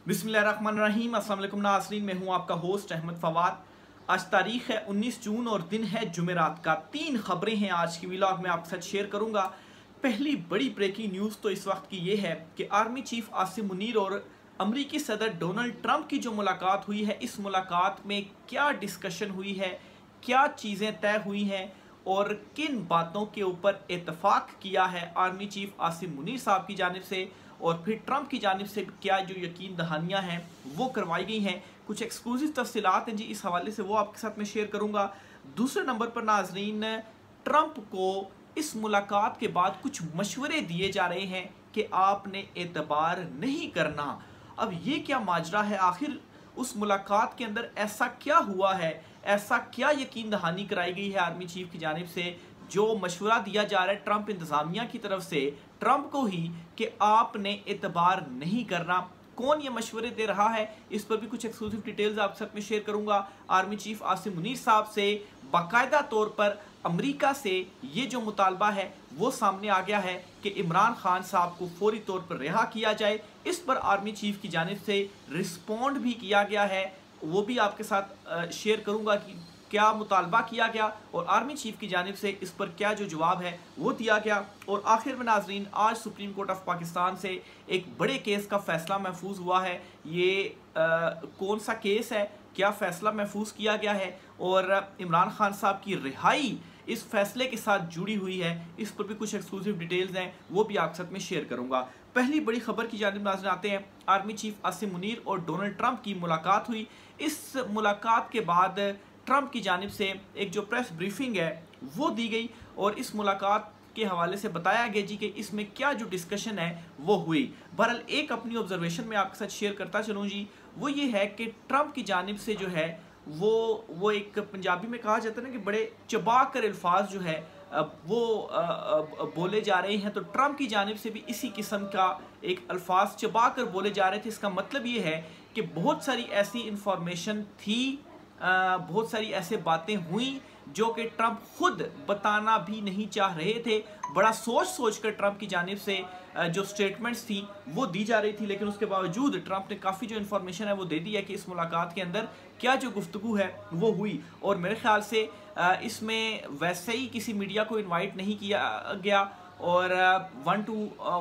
बिस्मिल्लाहिर्रहमानिर्रहीम। अस्सलाम वालेकुम नाज़रीन, मैं हूं आपका होस्ट अहमद फवाद। आज तारीख़ है 19 जून और दिन है जुमेरात का। 3 खबरें हैं आज की व्लॉग में आपके साथ शेयर करूंगा। पहली बड़ी ब्रेकिंग न्यूज़ तो इस वक्त की ये है कि आर्मी चीफ आसिम मुनीर और अमरीकी सदर डोनाल्ड ट्रंप की जो मुलाकात हुई है, इस मुलाकात में क्या डिस्कशन हुई है, क्या चीज़ें तय हुई हैं और किन बातों के ऊपर इत्तफाक किया है आर्मी चीफ आसिम मुनीर साहब की जानिब से और फिर ट्रंप की जानिब से क्या जो यकीन दहानियाँ हैं वो करवाई गई हैं। कुछ एक्सक्लूसिव तफसीलात हैं जी, इस हवाले से वो आपके साथ मैं शेयर करूँगा। दूसरे नंबर पर नाजरीन, ट्रंप को इस मुलाकात के बाद कुछ मशवरे दिए जा रहे हैं कि आपने एतबार नहीं करना। अब ये क्या माजरा है, आखिर उस मुलाकात के अंदर ऐसा क्या हुआ है, ऐसा क्या यकीन दहानी कराई गई है आर्मी चीफ की जानिब से, जो मशवरा दिया जा रहा है ट्रंप इंतज़ामिया की तरफ से ट्रंप को ही कि आपने एतबार नहीं करना। कौन ये मशवरे दे रहा है, इस पर भी कुछ एक्सक्लूसिव डिटेल्स आप साथ में शेयर करूंगा। आर्मी चीफ आसिम मुनीर साहब से बाकायदा तौर पर अमेरिका से ये जो मुतालबा है वो सामने आ गया है कि इमरान खान साहब को फौरी तौर पर रिहा किया जाए। इस पर आर्मी चीफ की जानिब से रिस्पॉन्ड भी किया गया है, वो भी आपके साथ शेयर करूंगा कि क्या मुतालबा किया गया और आर्मी चीफ की जानिब से इस पर क्या जो जवाब है वो दिया गया। और आखिर में नाजरीन, आज सुप्रीम कोर्ट ऑफ पाकिस्तान से एक बड़े केस का फैसला महफूज हुआ है। ये कौन सा केस है, क्या फैसला महफूज किया गया है और इमरान खान साहब की रिहाई इस फैसले के साथ जुड़ी हुई है, इस पर भी कुछ एक्सक्लूसिव डिटेल्स हैं, वो भी आपके साथ में शेयर करूंगा। पहली बड़ी खबर की जानिब नाज़रीन आते हैं। आर्मी चीफ आसिम मुनीर और डोनाल्ड ट्रंप की मुलाकात हुई। इस मुलाकात के बाद ट्रंप की जानिब से एक जो प्रेस ब्रीफिंग है वो दी गई और इस मुलाकात के हवाले से बताया गया जी कि इसमें क्या जो डिस्कशन है वो हुई। बहरहाल एक अपनी ऑब्जर्वेशन में आपके साथ शेयर करता चलूँ जी, वो ये है कि ट्रंप की जानिब से जो है वो एक पंजाबी में कहा जाता है ना कि बड़े चबा कर अल्फाज जो है वो बोले जा रहे हैं। तो ट्रंप की जानिब से भी इसी किस्म का एक अल्फाज चबा कर बोले जा रहे थे। इसका मतलब ये है कि बहुत सारी ऐसी इंफॉर्मेशन थी, बहुत सारी ऐसे बातें हुई जो कि ट्रंप खुद बताना भी नहीं चाह रहे थे। बड़ा सोच सोच कर ट्रंप की जानिब से जो स्टेटमेंट्स थी वो दी जा रही थी, लेकिन उसके बावजूद ट्रंप ने काफ़ी जो इन्फॉर्मेशन है वो दे दी है कि इस मुलाकात के अंदर क्या जो गुफ्तगू है वो हुई। और मेरे ख्याल से इसमें वैसे ही किसी मीडिया को इन्वाइट नहीं किया गया और 1 to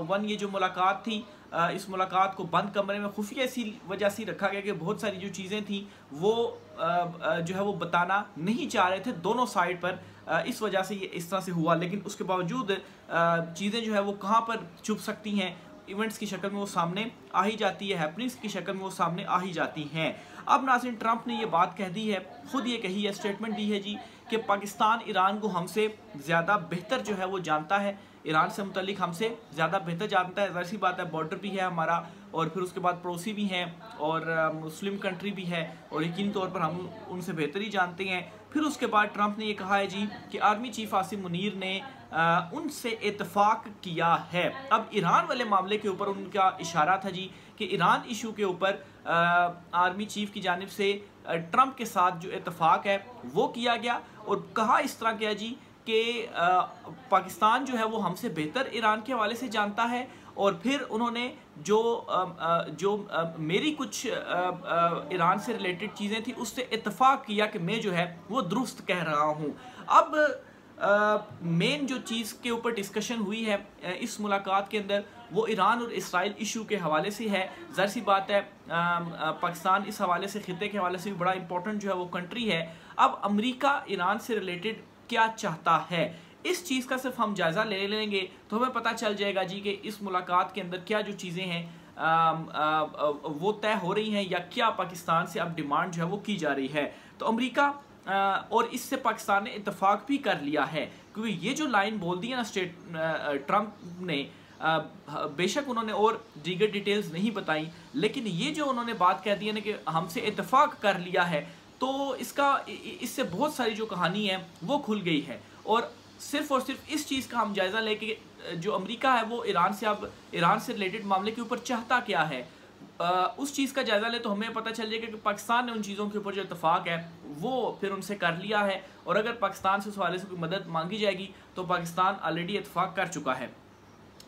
1 ये जो मुलाकात थी, इस मुलाकात को बंद कमरे में खुफिया इसी वजह से रखा गया कि बहुत सारी जो चीज़ें थी वो जो है वो बताना नहीं चाह रहे थे दोनों साइड पर, इस वजह से ये इस तरह से हुआ। लेकिन उसके बावजूद चीज़ें जो है वो कहाँ पर छुप सकती हैं, इवेंट्स की शक्ल में वो सामने आ ही जाती है, हैपनिंग्स की शक्ल में वो सामने आ ही जाती हैं। अब नाज़रीन, ट्रंप ने ये बात कह दी है, खुद ये कही है, स्टेटमेंट दी है जी कि पाकिस्तान ईरान को हमसे ज़्यादा बेहतर जो है वो जानता है, ईरान से मुतल्लिक हमसे ज़्यादा बेहतर जानता है। ज़ाहिर सी बात है, बॉर्डर भी है हमारा और फिर उसके बाद पड़ोसी भी हैं और मुस्लिम कंट्री भी है और यकीनी तौर पर हम उनसे बेहतर ही जानते हैं। फिर उसके बाद ट्रंप ने ये कहा है जी कि आर्मी चीफ आसिम मुनीर ने उनसे इत्तफाक किया है। अब ईरान वाले मामले के ऊपर उनका इशारा था जी कि ईरान इशू के ऊपर आर्मी चीफ की जानिब से ट्रंप के साथ जो इत्तफाक है वो किया गया और कहा इस तरह किया जी कि पाकिस्तान जो है वो हमसे बेहतर ईरान के हवाले से जानता है और फिर उन्होंने जो मेरी कुछ ईरान से रिलेटेड चीज़ें थी उससे इत्तफाक किया कि मैं जो है वो दुरुस्त कह रहा हूँ। अब मेन जो चीज़ के ऊपर डिस्कशन हुई है इस मुलाकात के अंदर वो ईरान और इसराइल इशू के हवाले से है। ज़ाहिर सी बात है, पाकिस्तान इस हवाले से, खिते के हवाले से भी बड़ा इंपॉर्टेंट जो है वो कंट्री है। अब अमेरिका ईरान से रिलेटेड क्या चाहता है, इस चीज़ का सिर्फ हम जायज़ा ले लेंगे तो हमें पता चल जाएगा जी कि इस मुलाकात के अंदर क्या जो चीज़ें हैं वो तय हो रही हैं या क्या पाकिस्तान से अब डिमांड जो है वो की जा रही है। तो अमेरिका और इससे पाकिस्तान ने इत्तफाक भी कर लिया है, क्योंकि ये जो लाइन बोल दी है ना ट्रंप ने, बेशक उन्होंने और दीगर डिटेल्स नहीं बताई, लेकिन ये जो उन्होंने बात कह दी है ना कि हमसे इत्तफाक कर लिया है, तो इससे बहुत सारी जो कहानी है वो खुल गई है। और सिर्फ इस चीज़ का हम जायज़ा लेके जो अमेरिका है वो ईरान से रिलेटेड मामले के ऊपर चाहता क्या है, उस चीज़ का जायज़ा ले तो हमें पता चल जाएगा कि पाकिस्तान ने उन चीज़ों के ऊपर जो इत्तफाक है वो फिर उनसे कर लिया है और अगर पाकिस्तान से उस हवाले से कोई मदद मांगी जाएगी तो पाकिस्तान ऑलरेडी इत्तफाक कर चुका है।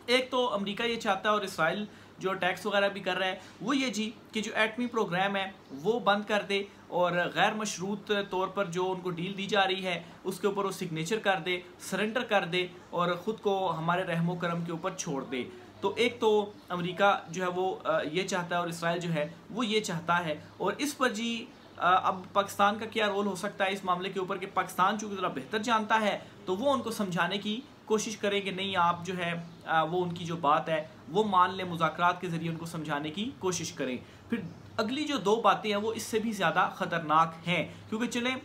एक तो अमेरिका ये चाहता है और इसराइल जो टैक्स वगैरह भी कर रहा है वो ये जी कि जो एटमी प्रोग्राम है वो बंद कर दे और गैर मशरूत तौर पर जो उनको डील दी जा रही है उसके ऊपर वो सिग्नेचर कर दे, सरेंडर कर दे और ख़ुद को हमारे रहमो करम के ऊपर छोड़ दे। तो एक तो अमेरिका जो है वो ये चाहता है और इसराइल जो है वो ये चाहता है। और इस पर जी अब पाकिस्तान का क्या रोल हो सकता है इस मामले के ऊपर कि पाकिस्तान चूँकि ज़रा बेहतर जानता है तो वो उनको समझाने की कोशिश करें कि नहीं आप जो है वो उनकी जो बात है वो मान लें, मुज़ाकरात के ज़रिए उनको समझाने की कोशिश करें। फिर अगली जो दो बातें हैं वो इससे भी ज़्यादा ख़तरनाक हैं, क्योंकि चलें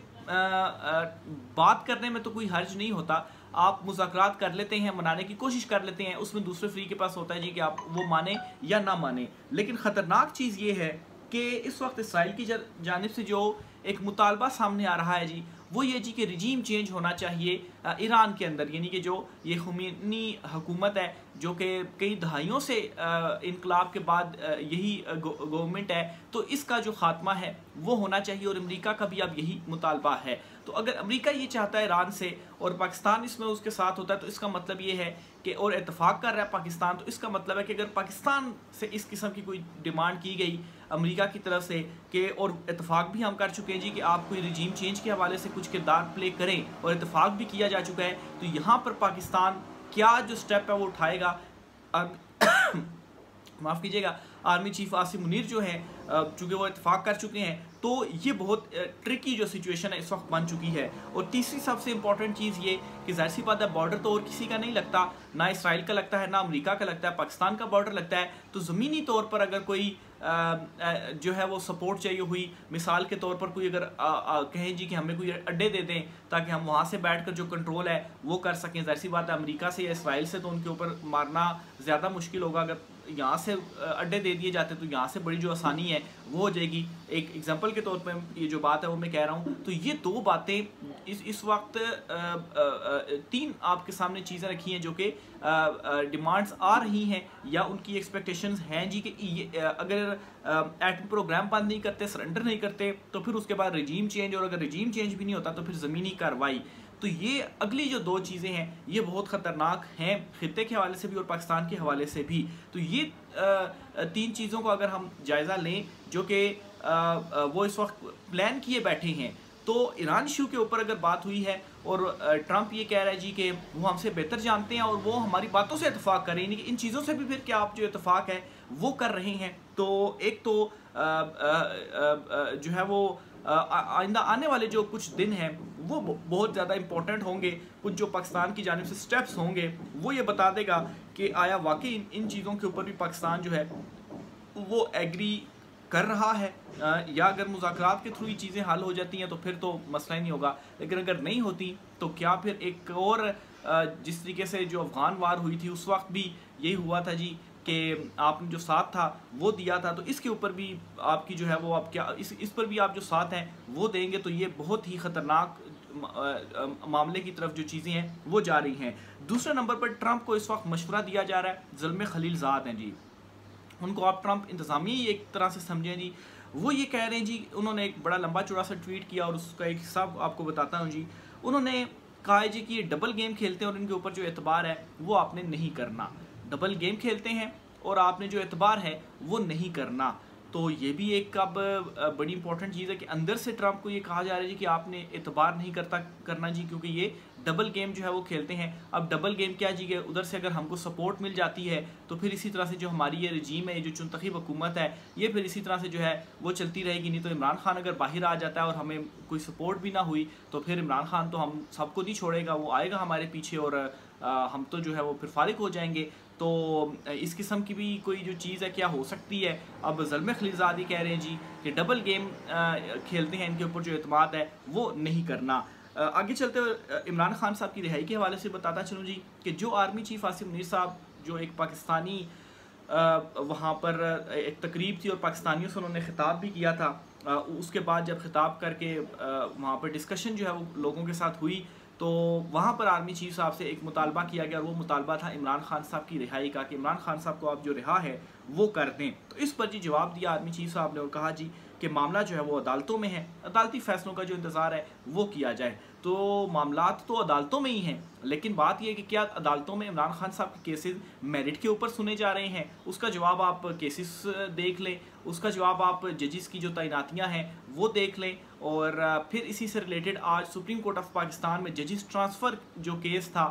बात करने में तो कोई हर्ज नहीं होता, आप मुज़ाकरात कर लेते हैं, मनाने की कोशिश कर लेते हैं, उसमें दूसरे फ्री के पास होता है जी कि आप वो माने या ना माने। लेकिन ख़तरनाक चीज़ ये है कि इस वक्त इसराइल की जानिब से जो एक मुतालबा सामने आ रहा है जी वो ये जी कि रिजीम चेंज होना चाहिए ईरान के अंदर, यानी कि जो ये खुमैनी हुकूमत है जो कि कई दहाइयों से इनकलाब के बाद यही गवर्नमेंट है, तो इसका जो ख़ात्मा है वो होना चाहिए और अमेरिका का भी अब यही मुतालबा है। तो अगर अमेरिका ये चाहता है ईरान से और पाकिस्तान इसमें उसके साथ होता है तो इसका मतलब ये है कि और इत्तेफाक कर रहा है पाकिस्तान, तो इसका मतलब है कि अगर पाकिस्तान से इस किस्म की कोई डिमांड की गई अमेरिका की तरफ से कि और इत्तेफाक भी हम कर चुके हैं जी कि आप कोई रिजीम चेंज के हवाले से कुछ किरदार प्ले करें और इत्तेफाक भी किया जा चुका है, तो यहाँ पर पाकिस्तान क्या जो स्टेप है वो उठाएगा। माफ़ कीजिएगा, आर्मी चीफ आसिम मुनीर जो हैं चूँकि वो इत्तेफाक कर चुके हैं तो ये बहुत ट्रिकी जो सिचुएशन है इस वक्त बन चुकी है। और तीसरी सबसे इंपॉर्टेंट चीज़ ये कि ज़ाहिर सी बात है बॉर्डर तो और किसी का नहीं लगता, ना इसराइल का लगता है, ना अमेरिका का लगता है, पाकिस्तान का बॉर्डर लगता है। तो ज़मीनी तौर पर अगर कोई जो है वो सपोर्ट चाहिए हुई, मिसाल के तौर पर कोई अगर कहें जी कि हमें कोई अड्डे दे दें ताकि हम वहाँ से बैठकर जो कंट्रोल है वो कर सकें, ज़ाहिर सी बात है अमेरिका से या इसराइल से तो उनके ऊपर मारना ज़्यादा मुश्किल होगा। अगर यहाँ से अड्डे दे दिए जाते तो यहाँ से बड़ी जो आसानी है वो हो जाएगी। एक एग्जांपल के तौर पे ये जो बात है वो मैं कह रहा हूँ। तो ये दो बातें इस वक्त तीन आपके सामने चीज़ें रखी हैं जो कि डिमांड्स आ रही हैं या उनकी एक्सपेक्टेशंस हैं जी कि अगर एटम प्रोग्राम बंद नहीं करते, सरेंडर नहीं करते, तो फिर उसके बाद रिजीम चेंज, और अगर रिजीम चेंज भी नहीं होता तो फिर ज़मीनी कार्रवाई। तो ये अगली जो दो चीज़ें हैं ये बहुत ख़तरनाक हैं खित्ते के हवाले से भी और पाकिस्तान के हवाले से भी। तो ये तीन चीज़ों को अगर हम जायज़ा लें जो कि वो इस वक्त प्लान किए बैठे हैं, तो ईरान इशू के ऊपर अगर बात हुई है और ट्रंप ये कह रहा है जी कि वो हमसे बेहतर जानते हैं और वो हमारी बातों से इत्तेफाक करें, यानी कि इन चीज़ों से भी फिर क्या आप जो इत्तेफाक है वो कर रहे हैं। तो एक तो जो है वो आइंदा आने वाले जो कुछ दिन हैं वो बहुत ज़्यादा इंपॉर्टेंट होंगे। कुछ जो पाकिस्तान की जानिब से स्टेप्स होंगे वो ये बता देगा कि आया वाकई इन चीज़ों के ऊपर भी पाकिस्तान जो है वो एग्री कर रहा है या अगर मुज़ाकरात के थ्रू ही चीज़ें हल हो जाती हैं तो फिर तो मसला ही नहीं होगा। लेकिन अगर नहीं होती तो क्या फिर एक और जिस तरीके से जो अफ़गान वार हुई थी उस वक्त भी यही हुआ था जी कि आपने जो साथ था वो दिया था, तो इसके ऊपर भी आपकी जो है वो आप क्या इस पर भी आप जो साथ हैं वो देंगे। तो ये बहुत ही ख़तरनाक मामले की तरफ जो चीज़ें हैं वो जा रही हैं। दूसरे नंबर पर ट्रंप को इस वक्त मशवरा दिया जा रहा है, ज़ल्मे खलीलज़ाद हैं जी, उनको आप ट्रंप इंतज़ामी एक तरह से समझें जी। वो ये कह रहे हैं जी, उन्होंने एक बड़ा लंबा चौड़ा सा ट्वीट किया और उसका एक हिस्सा आपको बताता हूँ जी। उन्होंने कहा है जी कि ये डबल गेम खेलते हैं और इनके ऊपर जो एतबार है वो आपने नहीं करना। डबल गेम खेलते हैं और आपने जो एतबार है वो नहीं करना। तो ये भी एक अब बड़ी इंपॉर्टेंट चीज़ है कि अंदर से ट्रंप को ये कहा जा रहा है जी कि आपने एतबार नहीं करना जी, क्योंकि ये डबल गेम जो है वो खेलते हैं। अब डबल गेम क्या जी कि उधर से अगर हमको सपोर्ट मिल जाती है तो फिर इसी तरह से जो हमारी ये रजीम है, ये जो चुनतखीब हुकूमत है, ये फिर इसी तरह से जो है वो चलती रहेगी। नहीं तो इमरान खान अगर बाहर आ जाता है और हमें कोई सपोर्ट भी ना हुई तो फिर इमरान खान तो हम सबको नहीं छोड़ेगा, वो आएगा हमारे पीछे और हम तो जो है वो फिर फारिग हो जाएंगे। तो इस किस्म की भी कोई जो चीज़ है क्या हो सकती है। अब ज़ल्मे खलीलज़ाद कह रहे हैं जी कि डबल गेम खेलते हैं, इनके ऊपर जो एतमाद है वो नहीं करना। आगे चलते हुए इमरान खान साहब की रिहाई के हवाले से बताता चलूँ जी कि जो आर्मी चीफ आसिम मुनीर साहब जो एक पाकिस्तानी वहाँ पर एक तकरीब थी और पाकिस्तानियों से उन्होंने ख़िताब भी किया था, उसके बाद जब ख़िताब करके वहाँ पर डिस्कशन जो है वो लोगों के साथ हुई तो वहाँ पर आर्मी चीफ साहब से एक मुतालबा किया गया और वो मुतालबा था इमरान खान साहब की रिहाई का, कि इमरान खान साहब को आप जो रिहा है वो कर दें। तो इस पर जी जवाब दिया आर्मी चीफ साहब ने और कहा जी कि मामला जो है वो अदालतों में है, अदालती फैसलों का जो इंतज़ार है वो किया जाए। तो मामलात तो अदालतों में ही हैं, लेकिन बात यह है कि क्या अदालतों में इमरान खान साहब के केसेस मेरिट के ऊपर सुने जा रहे हैं? उसका जवाब आप केसेस देख लें, उसका जवाब आप जजेस की जो तैनातियां हैं वो देख लें। और फिर इसी से रिलेटेड आज सुप्रीम कोर्ट ऑफ पाकिस्तान में जजेस ट्रांसफ़र जो केस था,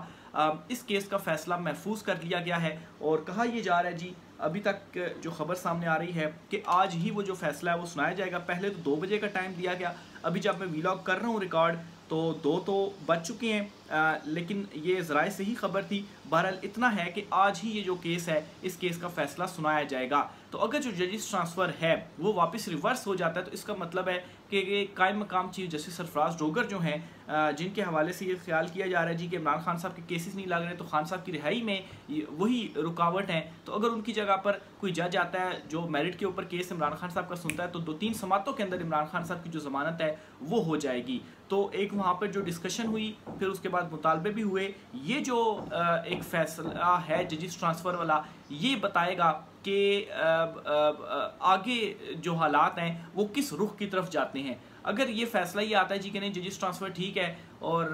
इस केस का फैसला महफूज कर लिया गया है। और कहा यह जा रहा है जी, अभी तक जो खबर सामने आ रही है कि आज ही वो जो फैसला है वो सुनाया जाएगा। पहले तो 2 बजे का टाइम दिया गया, अभी जब मैं वीलॉग कर रहा हूँ रिकॉर्ड तो 2 तो बज चुके हैं, लेकिन ये ज़राए से ही खबर थी। बहरहाल इतना है कि आज ही ये जो केस है इस केस का फैसला सुनाया जाएगा। तो अगर जो जजेस ट्रांसफ़र है वो वापस रिवर्स हो जाता है तो इसका मतलब है कि कायम मकाम चीफ जस्टिस सरफराज डोगर जो हैं, जिनके हवाले से ये ख्याल किया जा रहा है जी कि इमरान खान साहब के केसेस नहीं लग रहे तो खान साहब की रिहाई में वही रुकावट है, तो अगर उनकी जगह पर कोई जज आता है जो मेरिट के ऊपर केस इमरान खान साहब का सुनता है तो 2-3 समातों के अंदर इमरान खान साहब की जो ज़मानत है वो हो जाएगी। तो एक वहाँ पर जो डिस्कशन हुई, फिर उसके बाद मुतालबे भी हुए। ये जो एक फैसला है जजिस ट्रांसफ़र वाला, ये बताएगा कि आगे जो हालात हैं वो किस रुख की तरफ जाते हैं। अगर ये फैसला ही आता है जी कि नहीं जजिस ट्रांसफ़र ठीक है और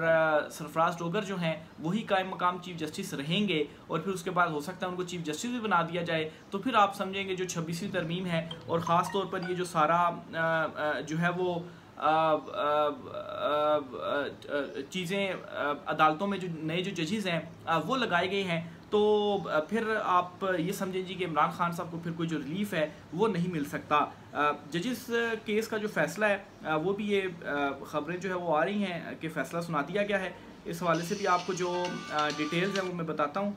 सरफराज डोगर जो हैं वही कायम मकाम चीफ जस्टिस रहेंगे और फिर उसके बाद हो सकता है उनको चीफ जस्टिस भी बना दिया जाए, तो फिर आप समझेंगे जो 26वीं तरमीम है और ख़ास तौर पर ये जो सारा जो है वो चीज़ें अदालतों में जो नए जो जजेस हैं वो लगाए गए हैं, तो फिर आप ये समझें जी कि इमरान खान साहब को फिर कोई जो रिलीफ है वो नहीं मिल सकता। जजिस केस का जो फैसला है वो भी ये ख़बरें जो है वो आ रही हैं कि फ़ैसला सुना दिया गया है। इस हवाले से भी आपको जो डिटेल्स हैं वो मैं बताता हूँ,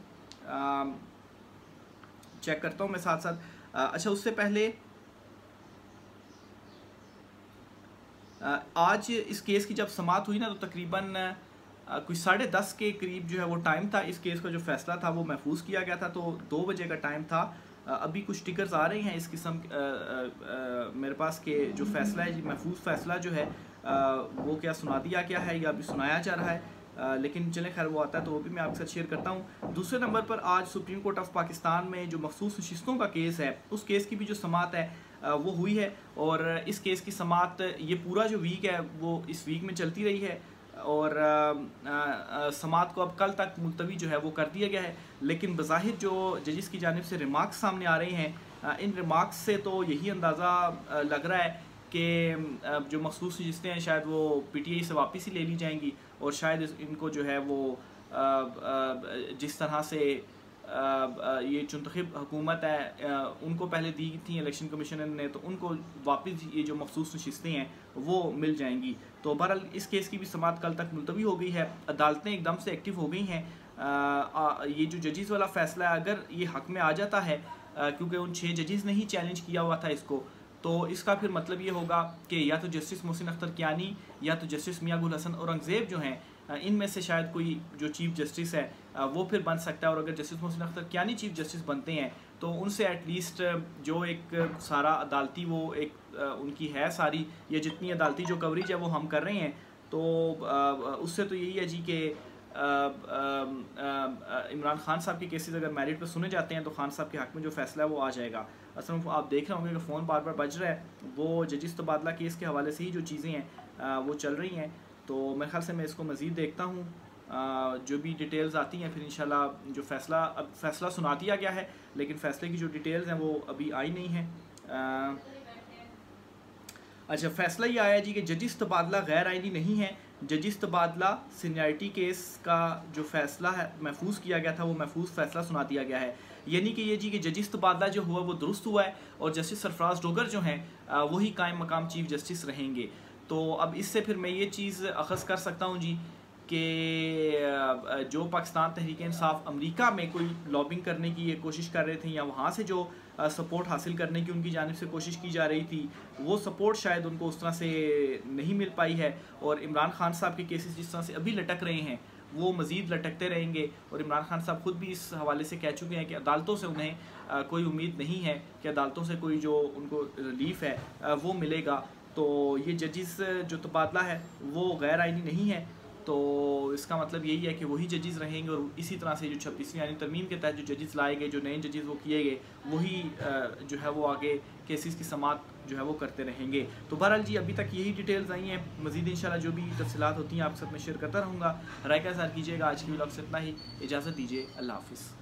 चेक करता हूँ मैं साथ साथ। अच्छा, उससे पहले आज इस केस की जब समाअत हुई ना तो तकरीबन कोई 10:30 के करीब जो है वो टाइम था। इस केस का जो फैसला था वो महफूज किया गया था, तो 2 बजे का टाइम था। अभी कुछ टिकर्स आ रहे हैं इस किस्म मेरे पास के जो फैसला है जी, महफूज फैसला जो है वो क्या सुना दिया गया है या अभी सुनाया जा रहा है, लेकिन चलें खैर वो आता है तो वो भी मैं आपके साथ शेयर करता हूँ। दूसरे नंबर पर आज सुप्रीम कोर्ट ऑफ पाकिस्तान में जो मखसूस नशिस्तों का केस है उस केस की भी जो समाअत है वो हुई है और इस केस की समाअत ये पूरा जो वीक है वो इस वीक में चलती रही है और समाअत को अब कल तक मुलतवी जो है वो कर दिया गया है। लेकिन बज़ाहिर जो जजिस की जानिब से रिमार्क्स सामने आ रहे हैं, इन रिमार्क्स से तो यही अंदाज़ा लग रहा है कि जो मखसूस नशिस्तें हैं शायद वो PTI से वापस ही ले ली जाएंगी और शायद इनको जो है वो जिस तरह से ये चुनतखब हुकूमत है उनको पहले दी थी इलेक्शन कमीशन ने, तो उनको वापस ये जो मखसूस नशिस्तें हैं वो मिल जाएंगी। तो बहरहाल इस केस की भी समाअत कल तक मुलतवी हो गई है। अदालतें एकदम से एक्टिव हो गई हैं। ये जो जजिस वाला फ़ैसला है अगर ये हक़ में आ जाता है, क्योंकि उन 6 जजिस ने ही चैलेंज किया हुआ था इसको, तो इसका फिर मतलब ये होगा कि या तो जस्टिस मोहसिन अख्तर कियानी या तो जस्टिस मियां गुल हसन औरंगज़ेब जो हैं इनमें से शायद कोई जो चीफ जस्टिस है वो फिर बन सकता है। और अगर justice Mohsin Akhtar Kayani chief justice बनते हैं तो उनसे एटलीस्ट जो एक सारा अदालती वो एक उनकी है सारी ये जितनी अदालती जो कवरेज है वो हम कर रहे हैं, तो उससे तो यही है जी कि इमरान खान साहब के केसेस अगर मेरिट पे सुने जाते हैं तो खान साहब के हक़ में जो फैसला है वो आ जाएगा। असल में आप देख रहे होंगे कि फ़ोन बार बार बज रहा है, वो जजिस तबादला केस के हवाले से ही जो चीज़ें हैं वो चल रही हैं। तो मेरे ख्याल से मैं इसको मज़ीद देखता हूँ, जो भी डिटेल्स आती हैं फिर इंशाल्लाह जो फ़ैसला सुना दिया गया है लेकिन फ़ैसले की जो डिटेल्स हैं वो अभी आई नहीं हैं। अच्छा, फ़ैसला ये आया जी कि जजिस तबादला गैर आइनी नहीं है। जजिस तबादला सीनियरिटी केस का जो फ़ैसला है महफूज किया गया था वो महफूज फ़ैसला सुना दिया गया है। यानी कि ये जी कि जजिस तबादला जो हुआ वो दुरुस्त हुआ है और जस्टिस सरफराज डोगर जो हैं वही कायम मकाम चीफ जस्टिस रहेंगे। तो अब इससे फिर मैं ये चीज़ अखज़ कर सकता हूँ जी कि जो पाकिस्तान तहरीक इंसाफ अमेरिका में कोई लॉबिंग करने की ये कोशिश कर रहे थे या वहाँ से जो सपोर्ट हासिल करने की उनकी जानिब से कोशिश की जा रही थी वो सपोर्ट शायद उनको उस तरह से नहीं मिल पाई है और इमरान खान साहब के केसेस जिस तरह से अभी लटक रहे हैं वो मज़ीद लटकते रहेंगे। और इमरान खान साहब खुद भी इस हवाले से कह चुके हैं कि अदालतों से उन्हें कोई उम्मीद नहीं है कि अदालतों से कोई जो उनको रिलीफ है वो मिलेगा। तो ये जजिस जो तबादला है वो गैर आइनी नहीं है तो इसका मतलब यही है कि वही जजेस रहेंगे और इसी तरह से जो 26वीं यानी तरमीम के तहत जो जजेस लाए गए, जो नए जजेस वो किए गए, वही जो है वो आगे केसेस की समात जो है वो करते रहेंगे। तो बहरहाल जी अभी तक यही डिटेल्स आई हैं, मज़ीद इंशाल्लाह जो भी तफसीलात होती हैं आपके साथ में शेयर करता रहूँगा। राय का इज़हार कीजिएगा। आज की व्लॉग से इतना ही, इजाज़त दीजिए, अल्लाह हाफ़िज़।